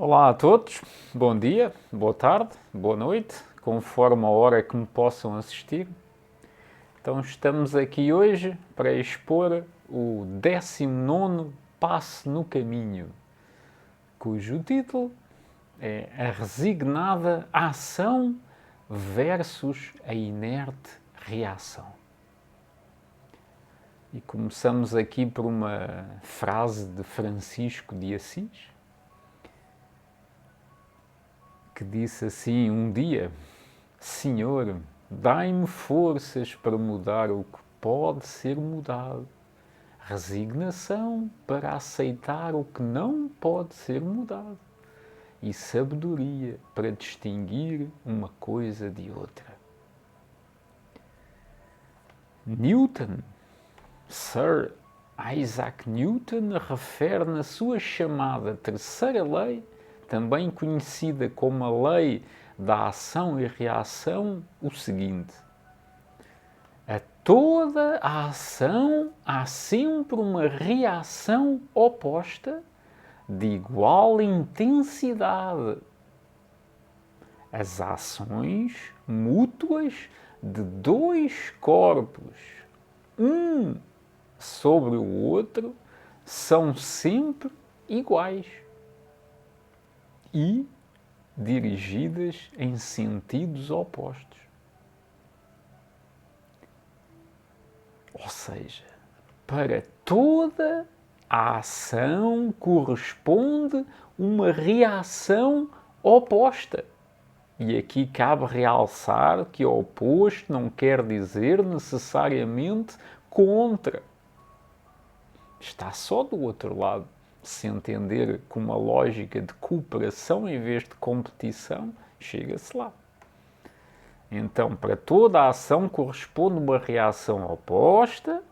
Olá a todos, bom dia, boa tarde, boa noite, conforme a hora que me possam assistir. Então estamos aqui hoje para expor o 19º Passo no Caminho, cujo título é A Resignada Ação versus a Inerte Reação. E começamos aqui por uma frase de Francisco de Assis, que disse assim um dia: Senhor, dai-me forças para mudar o que pode ser mudado, resignação para aceitar o que não pode ser mudado e sabedoria para distinguir uma coisa de outra. Newton, Sir Isaac Newton, refere na sua chamada terceira lei, também conhecida como a lei da ação e reação, o seguinte: a toda a ação há sempre uma reação oposta de igual intensidade. As ações mútuas de dois corpos, um sobre o outro, são sempre iguais e dirigidas em sentidos opostos. Ou seja, para toda a ação corresponde uma reação oposta. E aqui cabe realçar que oposto não quer dizer necessariamente contra. Está só do outro lado. Se entender com uma lógica de cooperação em vez de competição, chega-se lá. Então, para toda a ação corresponde uma reação oposta,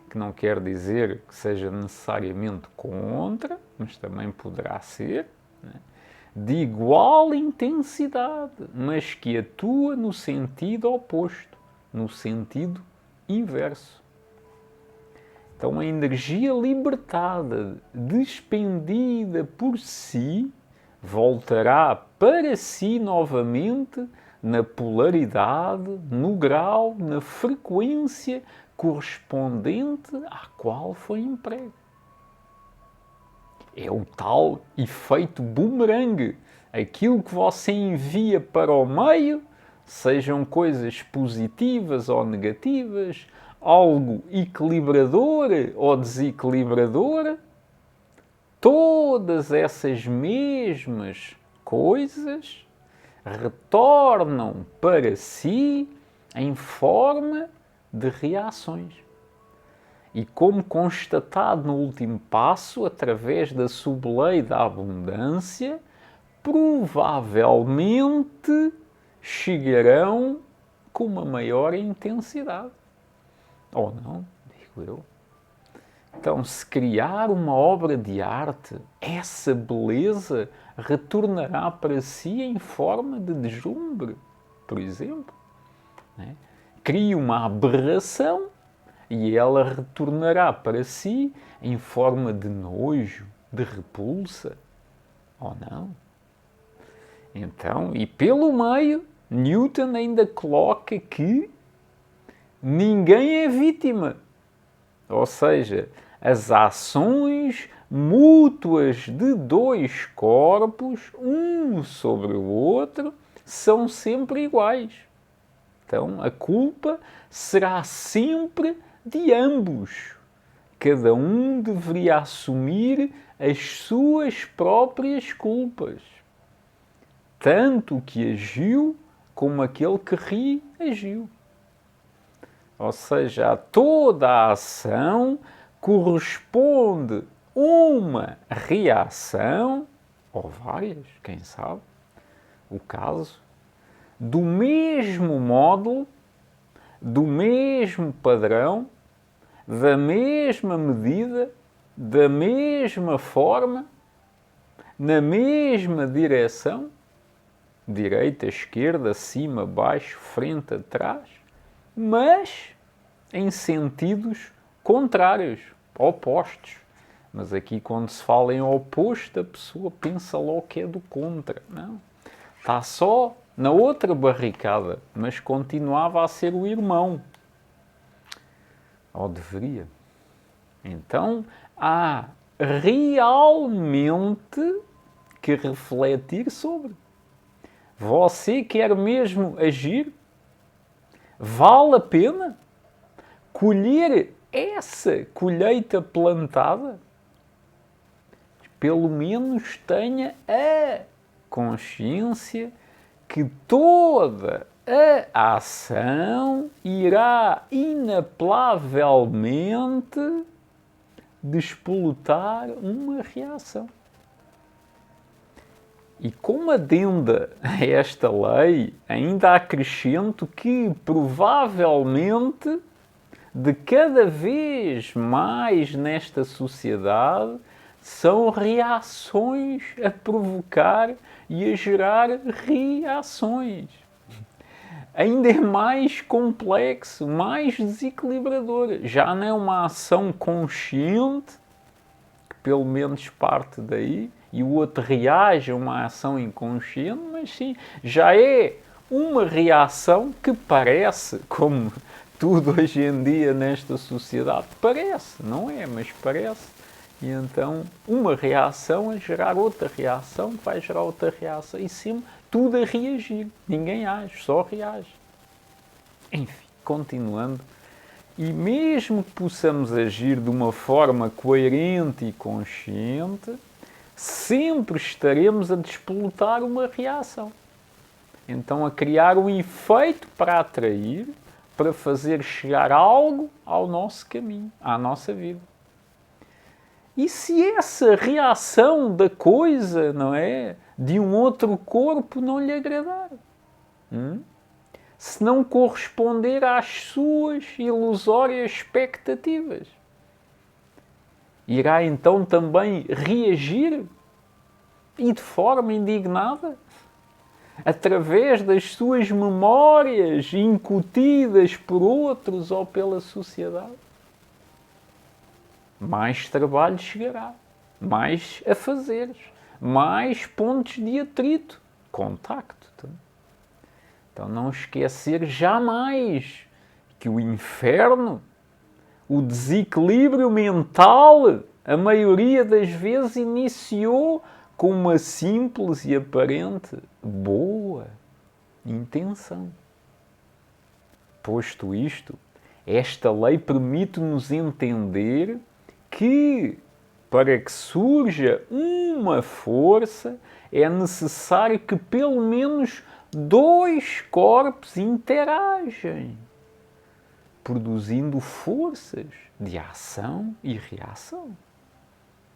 que não quer dizer que seja necessariamente contra, mas também poderá ser, né? De igual intensidade, mas que atua no sentido oposto, no sentido inverso. Então, a energia libertada, despendida por si, voltará para si novamente na polaridade, no grau, na frequência correspondente à qual foi emprego. É o tal efeito boomerang. Aquilo que você envia para o meio, sejam coisas positivas ou negativas, algo equilibrador ou desequilibrador, todas essas mesmas coisas retornam para si em forma de reações. E como constatado no último passo, através da sublei da abundância, provavelmente chegarão com uma maior intensidade. Ou não, digo eu. Então, se criar uma obra de arte, essa beleza retornará para si em forma de deslumbre, por exemplo. Né? Crie uma aberração e ela retornará para si em forma de nojo, de repulsa. Ou não? Então, e pelo meio, Newton ainda coloca que ninguém é vítima. Ou seja, as ações mútuas de dois corpos, um sobre o outro, são sempre iguais. Então, a culpa será sempre de ambos. Cada um deveria assumir as suas próprias culpas. Tanto o que agiu como aquele que reagiu. Ou seja, a toda a ação corresponde uma reação, ou várias, quem sabe, o caso, do mesmo modo, do mesmo padrão, da mesma medida, da mesma forma, na mesma direção, direita, esquerda, cima, baixo, frente, atrás, mas em sentidos contrários, opostos, Mas aqui, quando se fala em oposto, a pessoa pensa logo que é do contra. Não. Está só na outra barricada, mas continuava a ser o irmão. Ou deveria. Então, há realmente que refletir sobre. Você quer mesmo agir? Vale a pena colher essa colheita plantada? Pelo menos tenha a consciência que toda a ação irá inapelavelmente despolutar uma reação. E como adenda a esta lei, ainda acrescento que provavelmente de cada vez mais nesta sociedade são reações a provocar e a gerar reações. Ainda é mais complexo, mais desequilibrador. Já não é uma ação consciente, que pelo menos parte daí, e o outro reage a uma ação inconsciente, mas sim, já é uma reação que parece, como tudo hoje em dia nesta sociedade, parece, não é, mas parece. E então, uma reação a gerar outra reação, que vai gerar outra reação, e sempre tudo a reagir. Ninguém age, só reage. Enfim, continuando. E mesmo que possamos agir de uma forma coerente e consciente, sempre estaremos a despolutar uma reação. Então, a criar um efeito para atrair, para fazer chegar algo ao nosso caminho, à nossa vida. E se essa reação da coisa, não é, de um outro corpo não lhe agradar? Se não corresponder às suas ilusórias expectativas? Irá então também reagir e de forma indignada? Através das suas memórias incutidas por outros ou pela sociedade? Mais trabalho chegará, mais a fazeres, mais pontos de atrito, contacto. Então não esquecer jamais que o inferno, o desequilíbrio mental, a maioria das vezes iniciou com uma simples e aparente boa intenção. Posto isto, esta lei permite-nos entender que, para que surja uma força, é necessário que pelo menos dois corpos interagem, produzindo forças de ação e reação.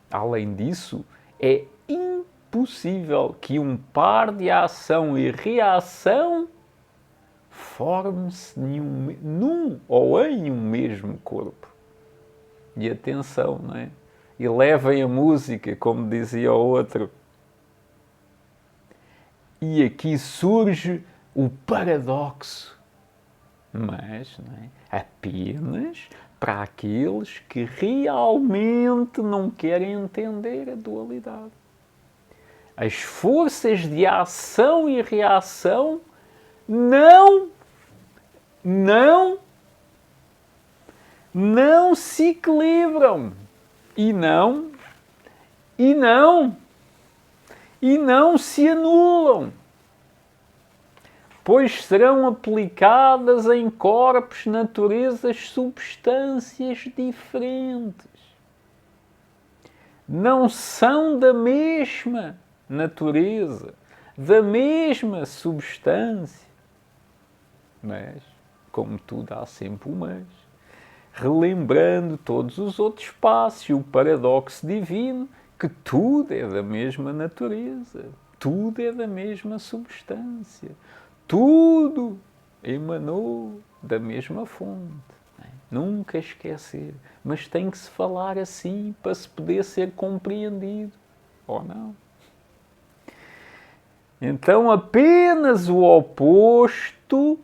Além disso, é impossível que um par de ação e reação forme-se num ou em um mesmo corpo. E atenção, não é? E levem a música, como dizia o outro. E aqui surge o paradoxo. Mas, não é? Apenas para aqueles que realmente não querem entender a dualidade. As forças de ação e reação não se equilibram e não se anulam, pois serão aplicadas em corpos, naturezas, substâncias diferentes. Não são da mesma natureza, da mesma substância. Mas, como tudo, há sempre um mas. Relembrando todos os outros passos e o paradoxo divino, que tudo é da mesma natureza, tudo é da mesma substância, tudo emanou da mesma fonte. Nunca esquecer, mas tem que se falar assim para se poder ser compreendido, ou não? Então apenas o oposto,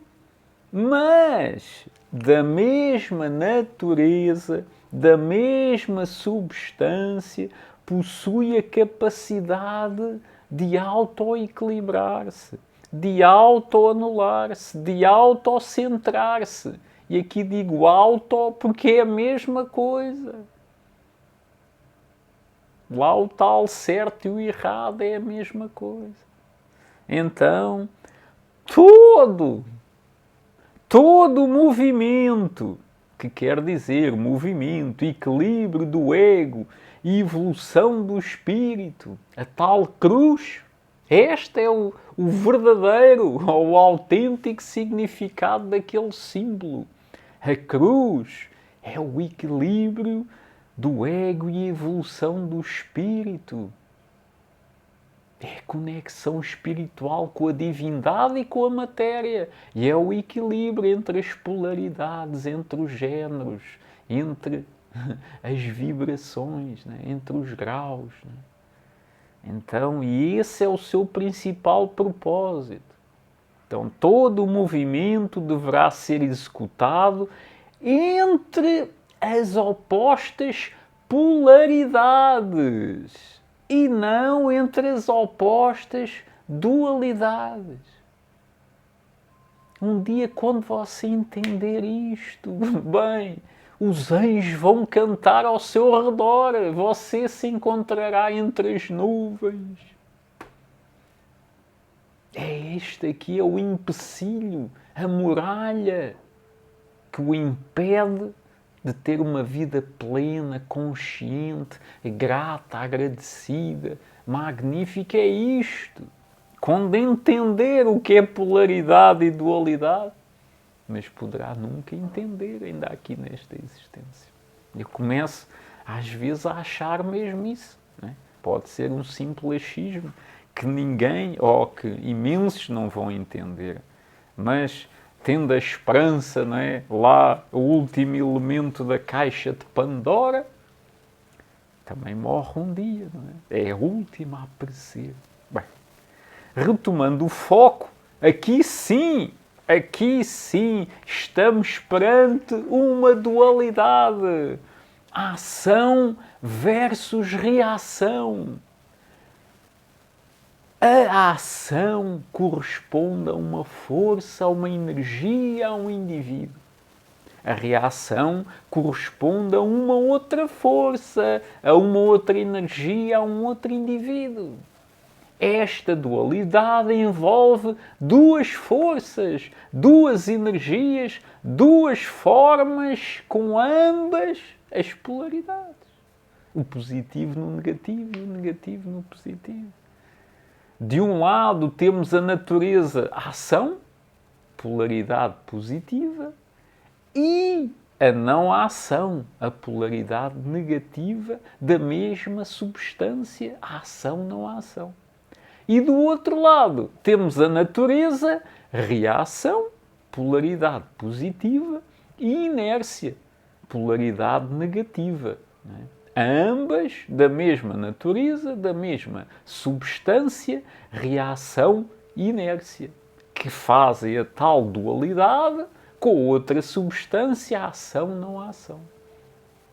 mas da mesma natureza, da mesma substância, possui a capacidade de auto-equilibrar-se, de auto-anular-se, de autocentrar-se. E aqui digo auto porque é a mesma coisa. Lá o tal certo e o errado é a mesma coisa. Então, todo o movimento, que quer dizer movimento, equilíbrio do ego e evolução do espírito, a tal cruz, este é o verdadeiro ou o autêntico significado daquele símbolo. A cruz é o equilíbrio do ego e a evolução do espírito. É a conexão espiritual com a divindade e com a matéria. E é o equilíbrio entre as polaridades, entre os géneros, entre as vibrações, né? Entre os graus. Né? Então, e esse é o seu principal propósito. Então, todo o movimento deverá ser executado entre as opostas polaridades e não entre as opostas dualidades. Um dia, quando você entender isto, bem, os anjos vão cantar ao seu redor, você se encontrará entre as nuvens. Este aqui é o empecilho, a muralha que o impede de ter uma vida plena, consciente, grata, agradecida, magnífica. É isto. Quando entender o que é polaridade e dualidade, mas poderá nunca entender ainda aqui nesta existência. Eu começo, às vezes, a achar mesmo isso. Não é? Pode ser um simples achismo que ninguém, ou que imensos não vão entender. Mas, tendo a esperança, não é? Lá, o último elemento da caixa de Pandora, também morre um dia, não é? É a última a aparecer. Bem, retomando o foco, aqui sim, estamos perante uma dualidade. Ação versus reação. A ação corresponde a uma força, a uma energia, a um indivíduo. A reação corresponde a uma outra força, a uma outra energia, a um outro indivíduo. Esta dualidade envolve duas forças, duas energias, duas formas, com ambas as polaridades. O positivo no negativo e o negativo no positivo. De um lado temos a natureza, a ação, polaridade positiva, e a não ação, a polaridade negativa da mesma substância, a ação, não a ação. E do outro lado temos a natureza, reação, polaridade positiva, e inércia, polaridade negativa. Não é? Ambas da mesma natureza, da mesma substância, reação e inércia, que fazem a tal dualidade com outra substância, ação, não ação.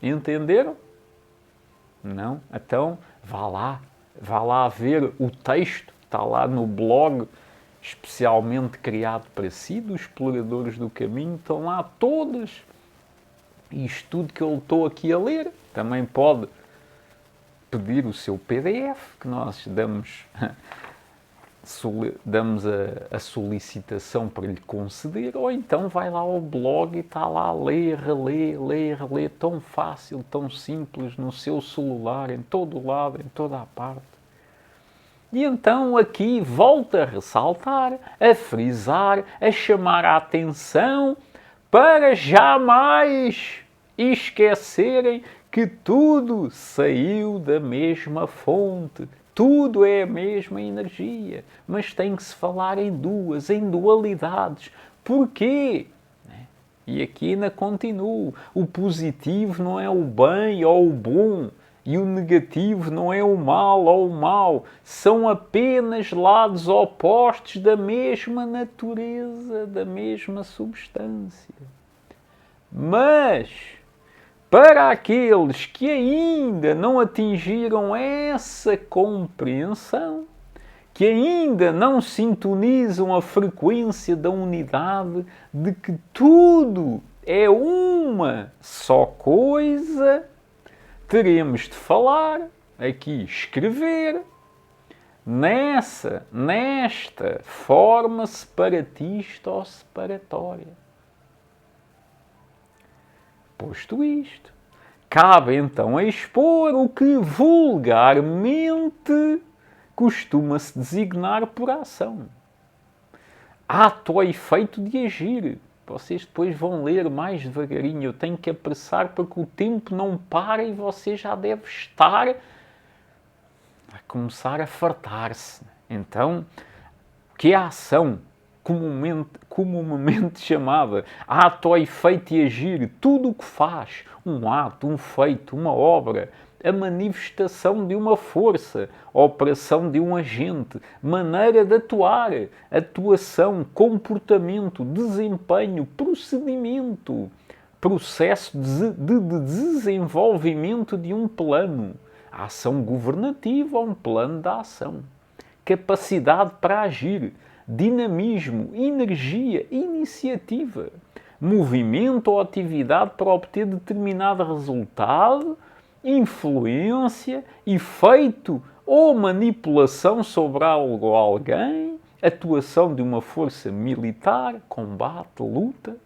Entenderam? Não? Então, vá lá ver o texto, está lá no blog, especialmente criado para si, dos Exploradores do Caminho, estão lá todas. Isto tudo que eu estou aqui a ler, também pode pedir o seu PDF, que nós damos a solicitação para lhe conceder, ou então vai lá ao blog e está lá a ler, reler, tão fácil, tão simples, no seu celular, em todo o lado, em toda a parte. E então aqui volta a ressaltar, a frisar, a chamar a atenção para jamais esquecerem que tudo saiu da mesma fonte. Tudo é a mesma energia, mas tem que se falar em dualidades. Porquê? E aqui ainda continuo. O positivo não é o bem ou o bom, e o negativo não é o mal ou o mau. São apenas lados opostos da mesma natureza, da mesma substância. Mas Para aqueles que ainda não atingiram essa compreensão, que ainda não sintonizam a frequência da unidade de que tudo é uma só coisa, teremos de falar, aqui escrever, nesta forma separatista ou separatória. Posto isto, cabe então expor o que vulgarmente costuma-se designar por ação. Ato ou efeito de agir. Vocês depois vão ler mais devagarinho. Eu tenho que apressar porque o tempo não para e você já deve estar a começar a fartar-se. Então, o que é a ação? Comumente chamada ato ou efeito de agir, tudo o que faz, um ato, um feito, uma obra, a manifestação de uma força, a operação de um agente, maneira de atuar, atuação, comportamento, desempenho, procedimento, processo de desenvolvimento de um plano, a ação governativa ou um plano de ação, capacidade para agir, dinamismo, energia, iniciativa, movimento ou atividade para obter determinado resultado, influência, efeito ou manipulação sobre algo ou alguém, atuação de uma força militar, combate, luta,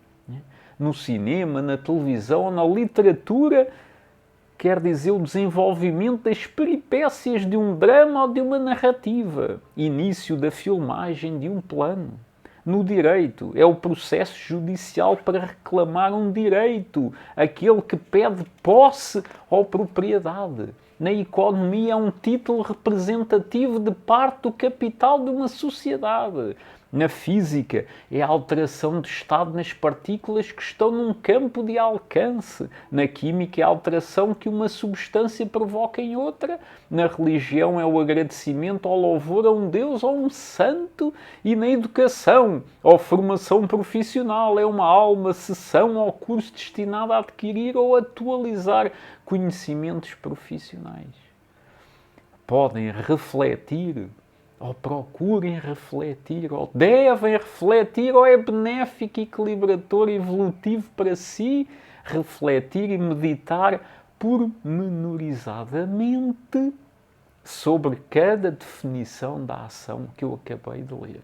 no cinema, na televisão, na literatura, quer dizer o desenvolvimento das peripécias de um drama ou de uma narrativa, início da filmagem de um plano. No direito, é o processo judicial para reclamar um direito, aquele que pede posse ou propriedade. Na economia, é um título representativo de parte do capital de uma sociedade. Na física, é a alteração do estado nas partículas que estão num campo de alcance. Na química, é a alteração que uma substância provoca em outra. Na religião, é o agradecimento ao louvor a um Deus ou um santo. E na educação, ou formação profissional, é uma aula, sessão ou curso destinado a adquirir ou atualizar conhecimentos profissionais. Podem refletir, ou procurem refletir, ou devem refletir, ou é benéfico, equilibrador, evolutivo para si, refletir e meditar pormenorizadamente sobre cada definição da ação que eu acabei de ler.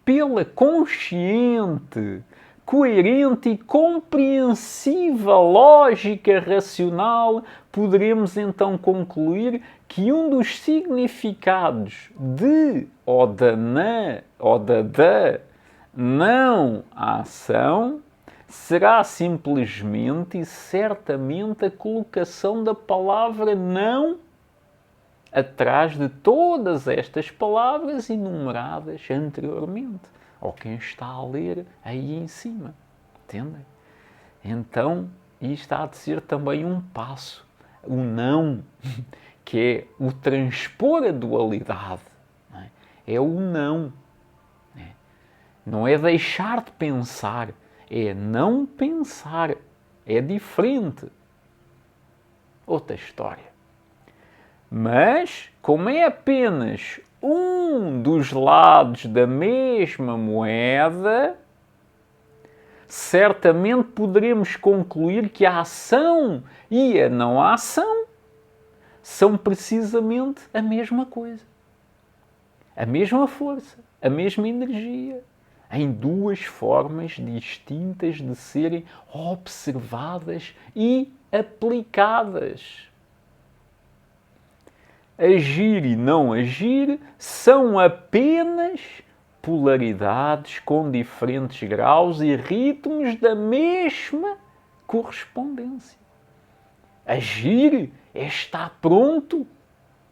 Pela consciente, coerente e compreensiva lógica racional, poderemos então concluir que um dos significados de ou da não ação será simplesmente e certamente a colocação da palavra não atrás de todas estas palavras enumeradas anteriormente, ou quem está a ler aí em cima. Entendem? Então, isto há de ser também um passo. O não, que é o transpor a dualidade. É o não. Não é deixar de pensar, é não pensar. É diferente. Outra história. Mas, como é apenas um dos lados da mesma moeda, certamente poderemos concluir que a ação e a não ação são precisamente a mesma coisa. A mesma força, a mesma energia, em duas formas distintas de serem observadas e aplicadas. Agir e não agir são apenas polaridades com diferentes graus e ritmos da mesma correspondência. Agir é estar pronto,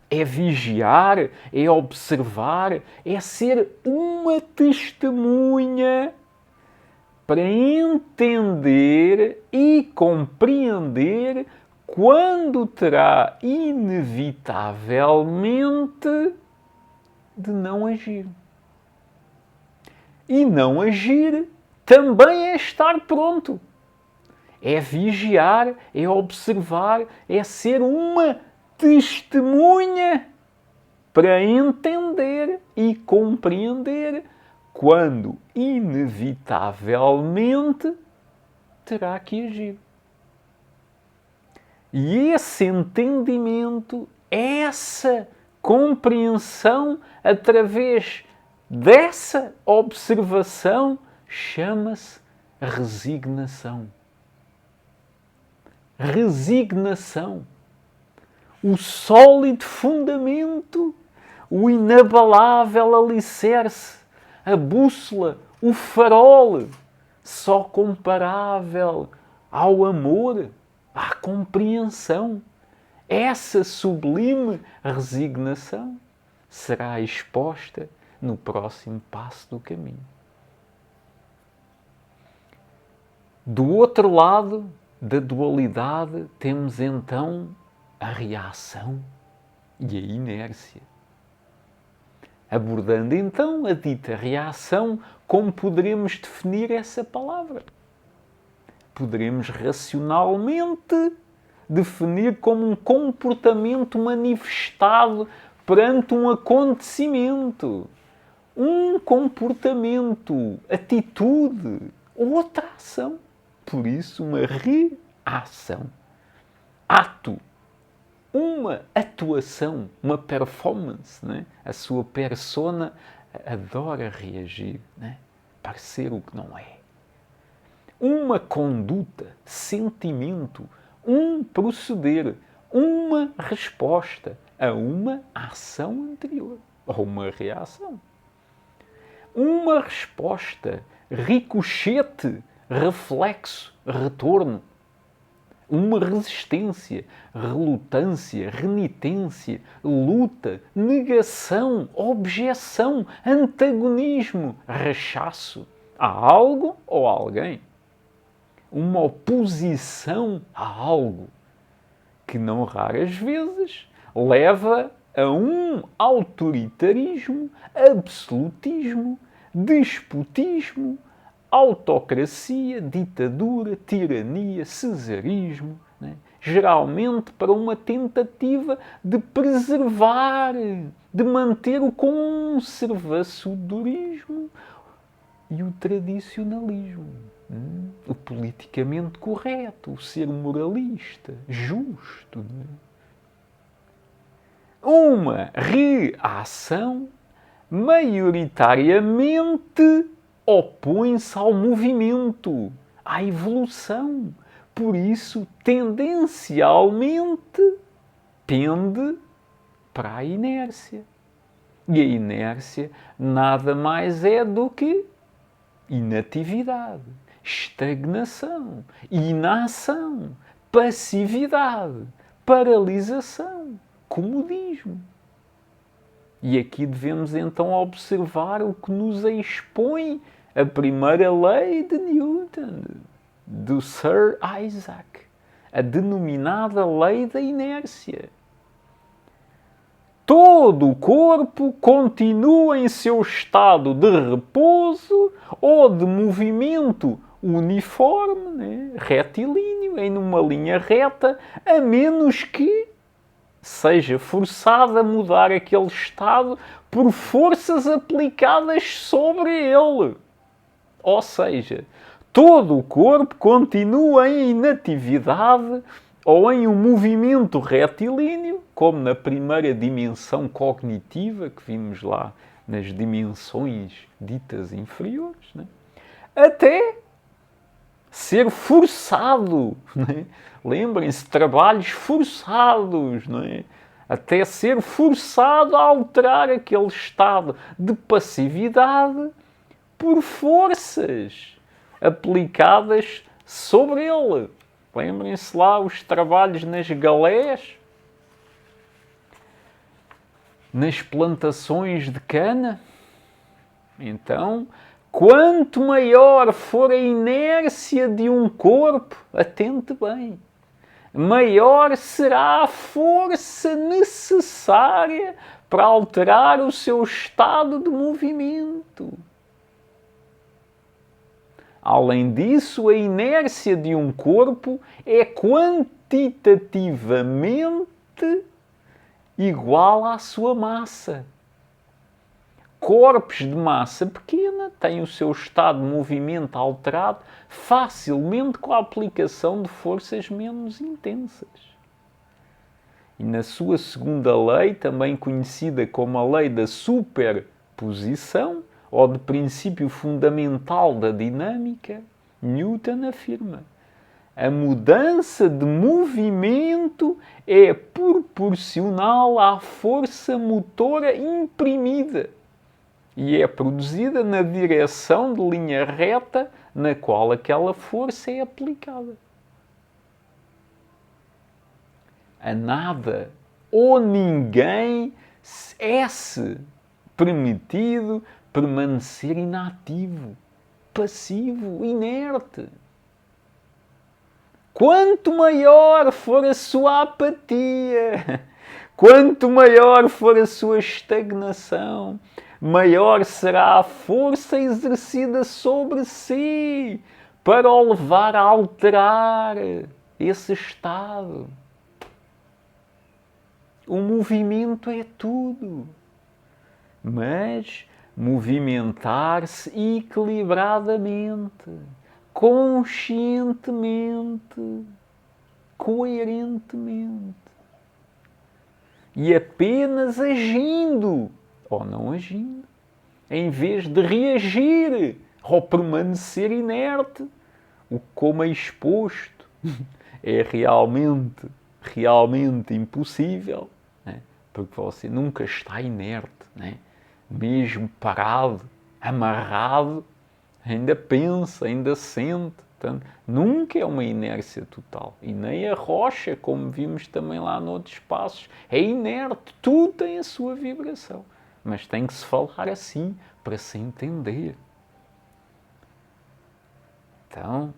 é vigiar, é observar, é ser uma testemunha para entender e compreender quando terá inevitavelmente de não agir. E não agir também é estar pronto. é vigiar, é observar, é ser uma testemunha para entender e compreender quando, inevitavelmente, terá que agir. E esse entendimento, essa compreensão, através dessa observação, chama-se resignação. Resignação. O sólido fundamento, o inabalável alicerce, a bússola, o farol, só comparável ao amor, à compreensão. Essa sublime resignação será exposta no próximo passo do caminho. Do outro lado da dualidade, temos então a reação e a inércia. Abordando então a dita reação, como poderemos definir essa palavra? Poderemos racionalmente definir como um comportamento manifestado perante um acontecimento. Um comportamento, atitude, outra ação. Por isso, uma reação. Ato. Uma atuação, uma performance. Né? A sua persona adora reagir, né? Parecer o que não é. Uma conduta, sentimento, um proceder, uma resposta a uma ação anterior ou uma reação. Uma resposta, ricochete, reflexo, retorno. Uma resistência, relutância, renitência, luta, negação, objeção, antagonismo, rechaço a algo ou a alguém. Uma oposição a algo que não raras vezes leva a um autoritarismo, absolutismo, despotismo, autocracia, ditadura, tirania, cesarismo, né? Geralmente para uma tentativa de preservar, de manter o conservadorismo e o tradicionalismo, o politicamente correto, o ser moralista, justo. Né? Uma reação maioritariamente opõe-se ao movimento, à evolução. Por isso, tendencialmente, pende para a inércia. E a inércia nada mais é do que inatividade, estagnação, inação, passividade, paralisação, comodismo. E aqui devemos então observar o que nos expõe a primeira lei de Newton, do Sir Isaac, a denominada lei da inércia. Todo o corpo continua em seu estado de repouso ou de movimento uniforme, né? Retilíneo, em uma linha reta, a menos que seja forçado a mudar aquele estado por forças aplicadas sobre ele. Ou seja, todo o corpo continua em inatividade ou em um movimento retilíneo, como na primeira dimensão cognitiva, que vimos lá nas dimensões ditas inferiores, né? Até ser forçado, né? Lembrem-se, trabalhos forçados, não é? Até ser forçado a alterar aquele estado de passividade por forças aplicadas sobre ele. Lembrem-se lá os trabalhos nas galés, nas plantações de cana. Então, quanto maior for a inércia de um corpo, atente bem, maior será a força necessária para alterar o seu estado de movimento. Além disso, a inércia de um corpo é quantitativamente igual à sua massa. Corpos de massa pequena têm o seu estado de movimento alterado facilmente com a aplicação de forças menos intensas. E na sua segunda lei, também conhecida como a lei da superposição, ou de princípio fundamental da dinâmica, Newton afirma: a mudança de movimento é proporcional à força motora imprimida e é produzida na direção de linha reta na qual aquela força é aplicada. A nada ou ninguém é-se permitido permanecer inativo, passivo, inerte. Quanto maior for a sua apatia, quanto maior for a sua estagnação, maior será a força exercida sobre si para o levar a alterar esse estado. O movimento é tudo, mas movimentar-se equilibradamente, conscientemente, coerentemente e apenas agindo ou não agindo, em vez de reagir ou permanecer inerte, o que, como é exposto, é realmente impossível, né? Porque você nunca está inerte, né? Mesmo parado, amarrado, ainda pensa, ainda sente. Portanto, nunca é uma inércia total. E nem a rocha, como vimos também lá noutros passos, é inerte. Tudo tem a sua vibração. Mas tem que se falar assim para se entender. Então,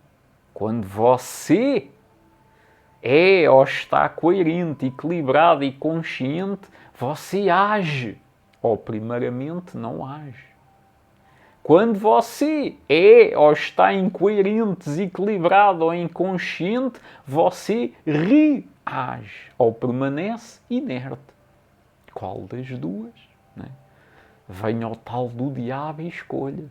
quando você é ou está coerente, equilibrado e consciente, você age. Ou primeiramente não age. Quando você é ou está incoerente, desequilibrado ou inconsciente, você reage ou permanece inerte. Qual das duas? Né? Venha ao tal do diabo e escolha.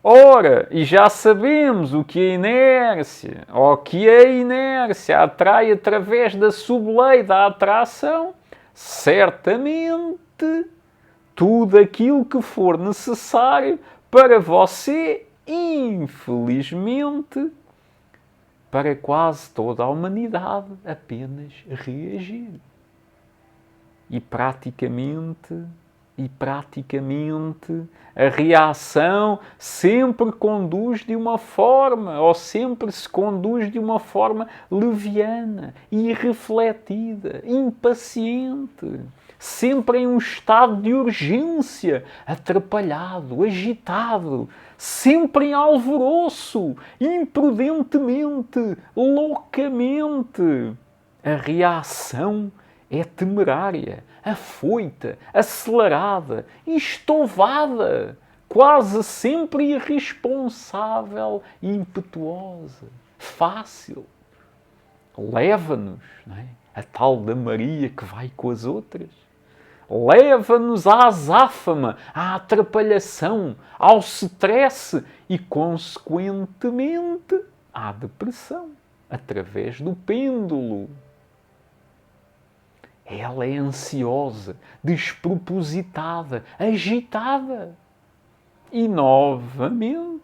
Ora, e já sabemos o que é inércia, ou que a inércia atrai através da sublei da atração, certamente tudo aquilo que for necessário para você, infelizmente, para quase toda a humanidade, apenas reagir. E praticamente, a reação sempre conduz de uma forma, ou sempre se conduz de uma forma leviana, irrefletida, impaciente. Sempre em um estado de urgência, atrapalhado, agitado, sempre em alvoroço, imprudentemente, loucamente. A reação é temerária, afoita, acelerada, estouvada, quase sempre irresponsável e impetuosa, fácil. Leva-nos, não é? A tal da Maria que vai com as outras. Leva-nos à azáfama, à atrapalhação, ao stress e, consequentemente, à depressão, através do pêndulo. Ela é ansiosa, despropositada, agitada. E, novamente,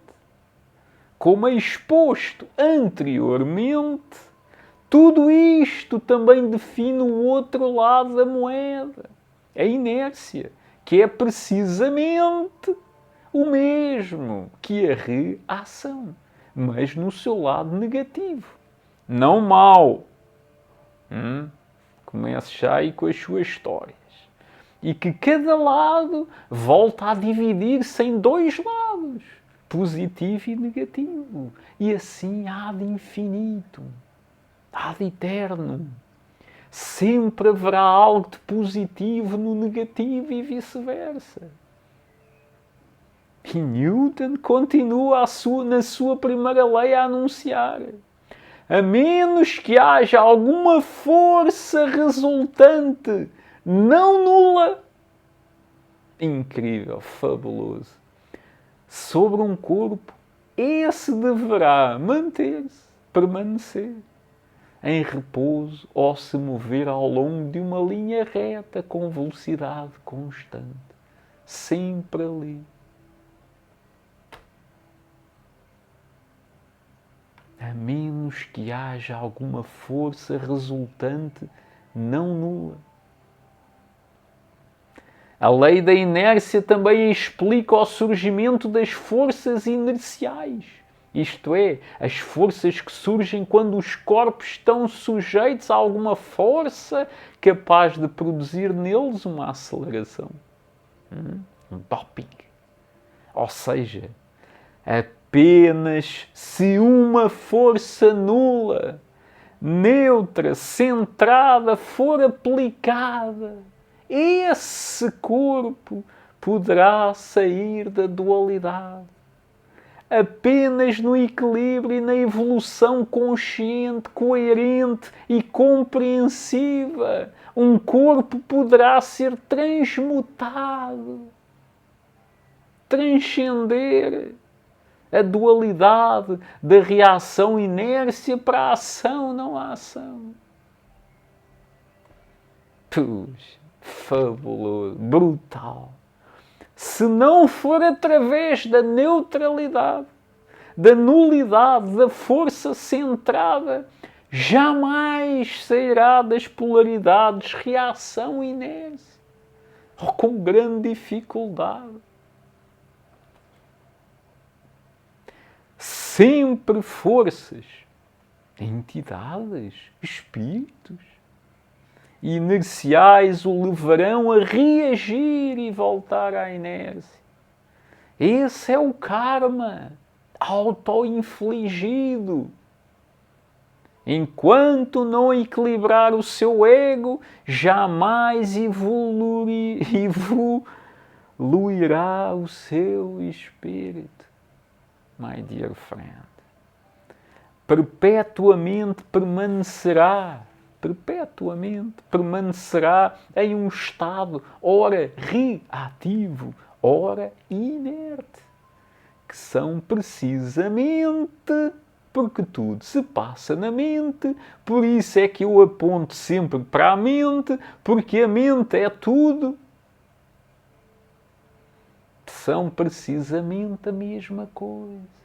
como é exposto anteriormente, tudo isto também define o outro lado da moeda, a inércia, que é precisamente o mesmo que a reação, mas no seu lado negativo, não mau. Comece já aí com as suas histórias. E que cada lado volta a dividir-se em dois lados, positivo e negativo. E assim há de infinito, há de eterno. Sempre haverá algo de positivo no negativo e vice-versa. E Newton continua na sua primeira lei a anunciar: a menos que haja alguma força resultante não nula, incrível, fabuloso, sobre um corpo, esse deverá manter-se, permanecer em repouso ou se mover ao longo de uma linha reta com velocidade constante, sempre ali. A menos que haja alguma força resultante não nula. A lei da inércia também explica o surgimento das forças inerciais. Isto é, as forças que surgem quando os corpos estão sujeitos a alguma força capaz de produzir neles uma aceleração. Um doping. Ou seja, apenas se uma força nula, neutra, centrada for aplicada, esse corpo poderá sair da dualidade. Apenas no equilíbrio e na evolução consciente, coerente e compreensiva, um corpo poderá ser transmutado, transcender a dualidade da reação inércia para a ação, não a ação. Puxa, fabuloso, brutal. Se não for através da neutralidade, da nulidade, da força centrada, jamais sairá das polaridades reação e inércia, ou com grande dificuldade. Sempre forças, entidades, espíritos inerciais o levarão a reagir e voltar à inércia. Esse é o karma auto-infligido. Enquanto não equilibrar o seu ego, jamais evoluirá o seu espírito. My dear friend. Perpetuamente permanecerá em um estado ora reativo, ora inerte, que são precisamente porque tudo se passa na mente, por isso é que eu aponto sempre para a mente, porque a mente é tudo. São precisamente a mesma coisa.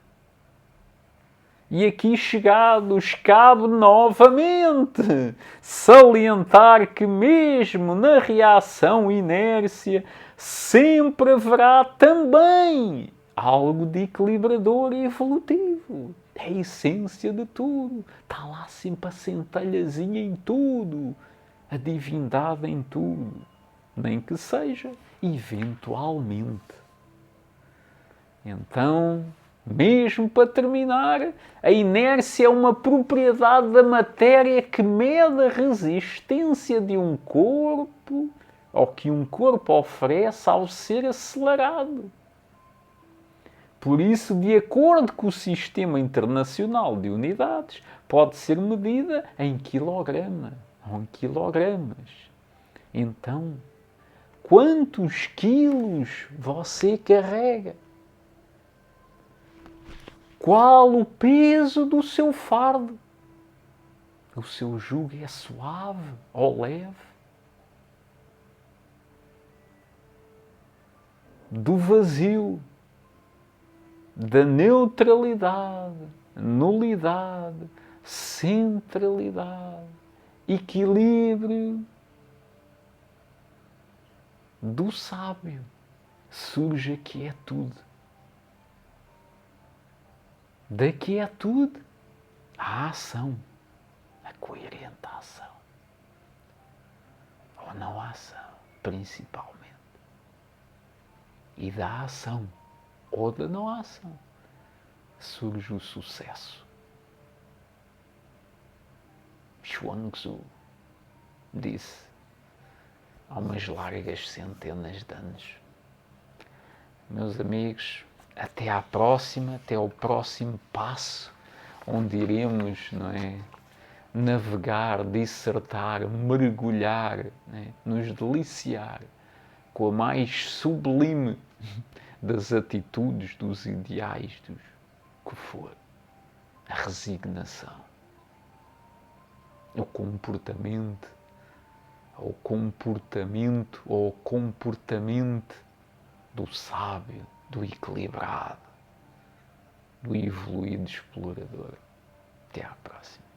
E aqui chegados, cabe novamente salientar que mesmo na reação inércia sempre haverá também algo de equilibrador e evolutivo. É a essência de tudo. Está lá sempre a centelhazinha em tudo. A divindade em tudo. Nem que seja eventualmente. Então, mesmo para terminar, a inércia é uma propriedade da matéria que mede a resistência de um corpo ou que um corpo oferece ao ser acelerado. Por isso, de acordo com o Sistema Internacional de Unidades, pode ser medida em quilograma ou em quilogramas. Então, quantos quilos você carrega? Qual o peso do seu fardo? O seu jugo é suave ou leve? Do vazio, da neutralidade, nulidade, centralidade, equilíbrio do sábio surge a quietude. Da quietude, a ação, a coerente ação. Ou não a ação, principalmente. E da ação, ou da não ação, surge o sucesso. Xuanzhu disse há umas largas centenas de anos: meus amigos, Até à próxima, até ao próximo passo, onde iremos, não é, navegar, dissertar, mergulhar, né, nos deliciar com a mais sublime das atitudes, dos ideais, dos que for. A resignação. O comportamento, ao comportamento ou ao comportamento do sábio, do equilibrado, do evoluído explorador. Até à próxima.